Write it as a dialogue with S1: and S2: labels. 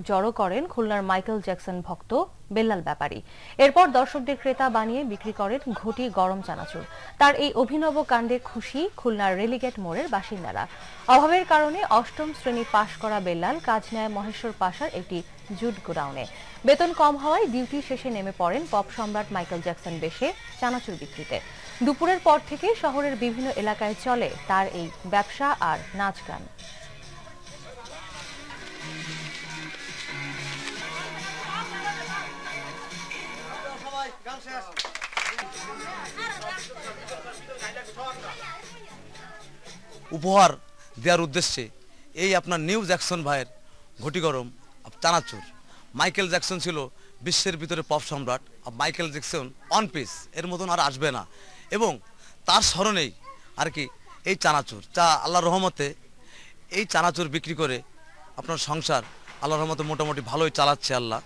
S1: জড়ো করেন খুলনার মাইকেল জ্যাকসন ভক্ত বেল্লাল ব্যাপারী। এরপর দর্শকদের ক্রেতা বানিয়ে বিক্রি করেন ঘটি গরম চানাচুর। তার এই অভিনব কাণ্ডে খুশি খুলনার রেলিগেট মোড়ের বাসিন্দারা। অভাবের কারণে অষ্টম শ্রেণী পাশ করা বেল্লাল কাজ নেয় মহেশ্বর পাশার একটি জুট গোডাউনে। বেতন কম হওয়ায় ডিউটি শেষে নেমে পড়েন পপ সম্রাট মাইকেল জ্যাকসন বেশে চানাচুর বিক্রিতে। দুপুরের পর থেকে শহরের বিভিন্ন এলাকায় চলে তার এই ব্যবসা আর নাচ গান।
S2: উপহার দেওয়ার উদ্দেশ্যে এই আপনার নিউ জ্যাকসন ভাইয়ের ঘটি গরম চানাচুর। মাইকেল জ্যাকসন ছিল বিশ্বের ভিতরে পপ সম্রাট, মাইকেল জ্যাকসন অন পিস এর মতন আর আসবে না, এবং তার স্মরণেই আর কি এই চানাচুর আল্লাহর রহমতে এই চানাচুর বিক্রি করে আপনার সংসার আল্লাহর রহমতে মোটামুটি ভালোই চালাচ্ছে আল্লাহ।